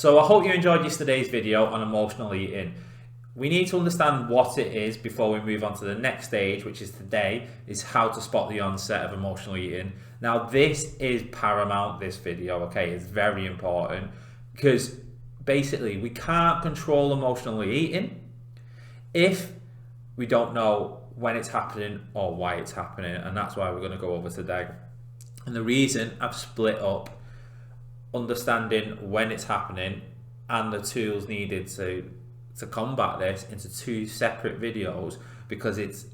So I hope you enjoyed yesterday's video on emotional eating. We need to understand what it is before we move on to the next stage, which is today, is how to spot the onset of emotional eating. Now this is paramount, this video, okay? It's very important because basically we can't control emotional eating if we don't know when it's happening or why it's happening, and that's why we're going to go over today. And the reason I've split up understanding when it's happening and the tools needed to combat this into two separate videos, because it's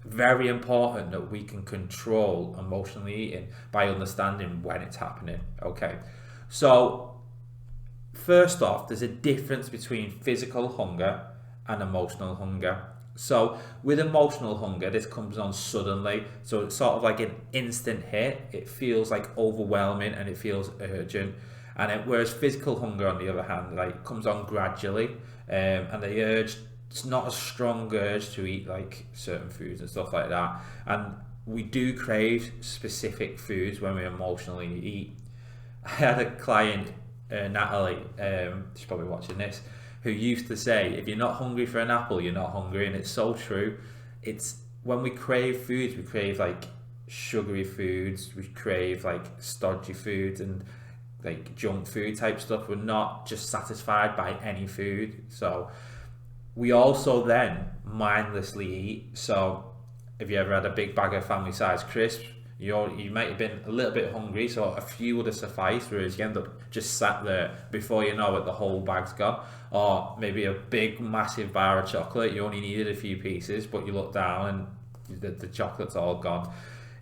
very important that we can control emotional eating by understanding when it's happening. Okay, so first off, there's a difference between physical hunger and emotional hunger. So with emotional hunger, this comes on suddenly, so it's sort of like an instant hit. It feels like overwhelming and it feels urgent. And whereas physical hunger, on the other hand, like comes on gradually, and the urge, it's not a strong urge to eat like certain foods and stuff like that. And we do crave specific foods when we emotionally eat. I had a client, Natalie, she's probably watching this, who used to say, if you're not hungry for an apple, you're not hungry. And it's so true. It's when we crave foods, we crave like sugary foods, we crave like stodgy foods and like junk food type stuff. We're not just satisfied by any food. So we also then mindlessly eat. So if you ever had a big bag of family size crisps, you might have been a little bit hungry, so a few would have sufficed, whereas you end up just sat there, before you know it the whole bag's gone. Or maybe a big massive bar of chocolate, you only needed a few pieces, but you look down and the chocolate's all gone.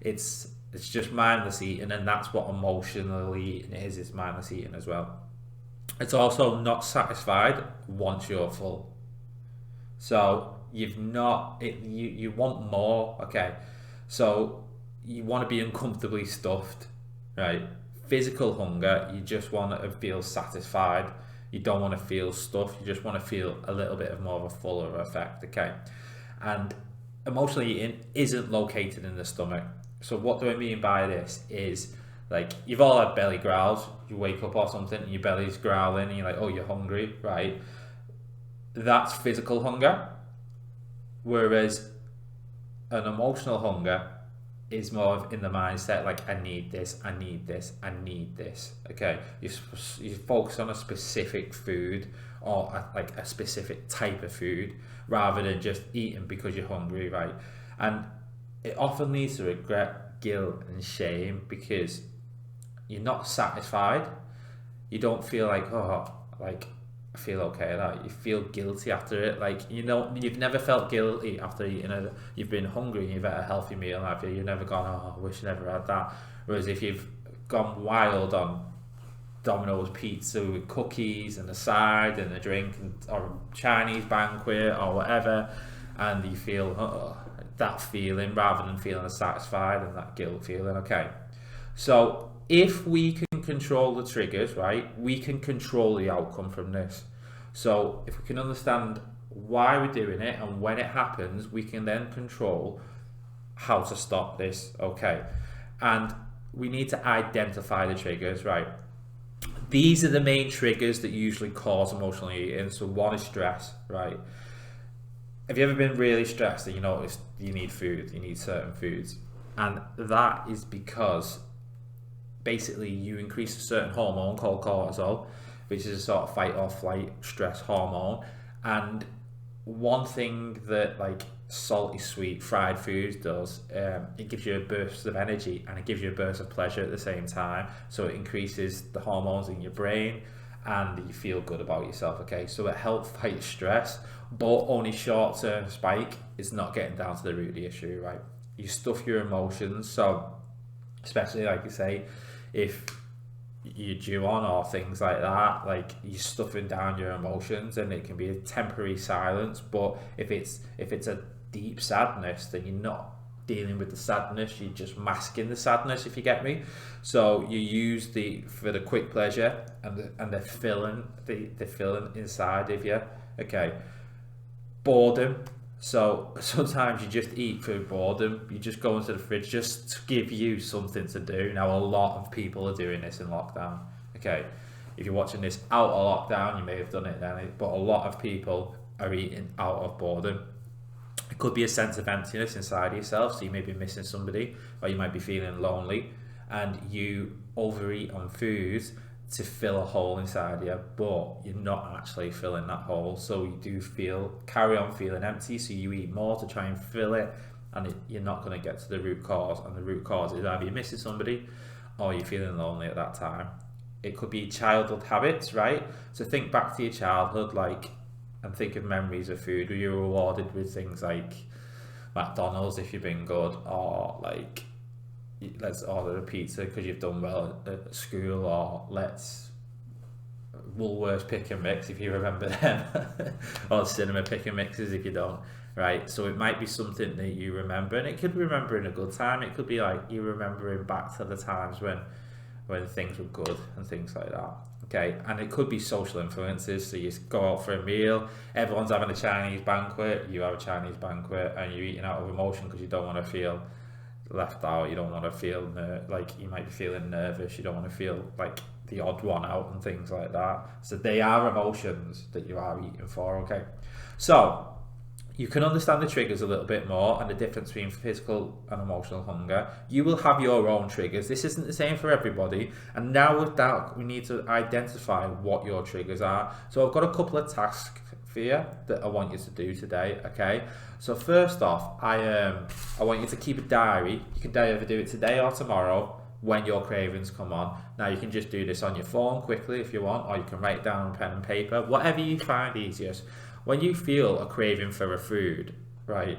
It's just mindless eating, and that's what emotional eating is. It's mindless eating as well. It's also not satisfied once you're full. So you want more, okay? So you want to be uncomfortably stuffed, right? Physical hunger, you just want to feel satisfied. You don't want to feel stuffed. You just want to feel a little bit of more of a fuller effect, okay? And emotional eating isn't located in the stomach. So what do I mean by this is, like, you've all had belly growls. You wake up or something and your belly's growling and you're like, oh, you're hungry, right? That's physical hunger. Whereas an emotional hunger is more of in the mindset, like, I need this, I need this, I need this. Okay, you focus on a specific food or like a specific type of food rather than just eating because you're hungry, right? And it often leads to regret, guilt, and shame because you're not satisfied. You don't feel like, oh, like, I feel okay. Like, you feel guilty after it. Like, you've never felt guilty after eating you've been hungry and you've had a healthy meal. Have you? You've never gone, oh, I wish I never had that. Whereas if you've gone wild on Domino's pizza with cookies and a side and a drink or a Chinese banquet or whatever, and you feel that feeling rather than feeling satisfied and that guilt feeling, okay? So if we can control the triggers, right, we can control the outcome from this. So if we can understand why we're doing it and when it happens, we can then control how to stop this, okay? And we need to identify the triggers, right? These are the main triggers that usually cause emotional eating. So one is stress, right? Have you ever been really stressed and you notice you need food, you need certain foods? And that is because basically you increase a certain hormone called cortisol, which is a sort of fight or flight stress hormone. And one thing that like salty, sweet, fried foods does, it gives you a burst of energy and it gives you a burst of pleasure at the same time. So it increases the hormones in your brain and you feel good about yourself, okay? So it helps fight stress, but only short-term spike is not getting down to the root of the issue, right? You stuff your emotions, so especially like you say, if you chew on or things like that, like you're stuffing down your emotions and it can be a temporary silence. But if it's a deep sadness, then you're not dealing with the sadness, you're just masking the sadness, if you get me. So you use for the quick pleasure and the filling inside of you, okay? Boredom. So sometimes you just eat for boredom. You just go into the fridge just to give you something to do. Now a lot of people are doing this in lockdown, okay? if you're watching this out of lockdown, you may have done it then, but a lot of people are eating out of boredom. It could be a sense of emptiness inside yourself, so you may be missing somebody, or you might be feeling lonely, and you overeat on foods to fill a hole inside you, but you're not actually filling that hole. So you do carry on feeling empty, so you eat more to try and fill it, and you're not going to get to the root cause. And the root cause is either you're missing somebody or you're feeling lonely at that time. It could be childhood habits, right? So think back to your childhood, and think of memories of food where you were rewarded with things like McDonald's if you've been good, or let's order a pizza because you've done well at school, or let's Woolworths pick and mix if you remember them, or cinema pick and mixes if you don't, right? So it might be something that you remember, and it could be remembering a good time. It could be like you remembering back to the times when things were good and things like that. Okay, and it could be social influences. So you go out for a meal, everyone's having a Chinese banquet, you have a Chinese banquet, and you're eating out of emotion because you don't want to feel left out, you don't want to feel like you might be feeling nervous, you don't want to feel like the odd one out and things like that. So they are emotions that you are eating for. Okay, so you can understand the triggers a little bit more and the difference between physical and emotional hunger. You will have your own triggers. This isn't the same for everybody. And now with that, we need to identify what your triggers are. So I've got a couple of tasks for you that I want you to do today, okay? So first off, I want you to keep a diary. You can either do it today or tomorrow when your cravings come on. Now you can just do this on your phone quickly if you want, or you can write it down on pen and paper, whatever you find easiest. When you feel a craving for a food, right,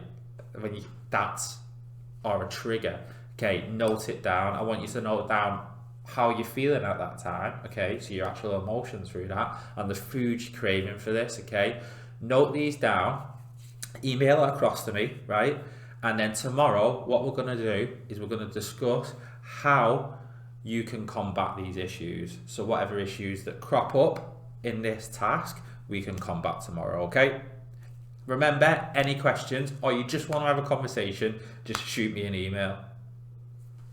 or a trigger, okay, note it down. I want you to note down how you're feeling at that time, okay, so your actual emotions through that, and the food you're craving for this, okay. Note these down, email it across to me, right, and then tomorrow what we're going to do is we're going to discuss how you can combat these issues. So whatever issues that crop up in this task, we can combat tomorrow, okay? Remember, any questions or you just want to have a conversation, just shoot me an email.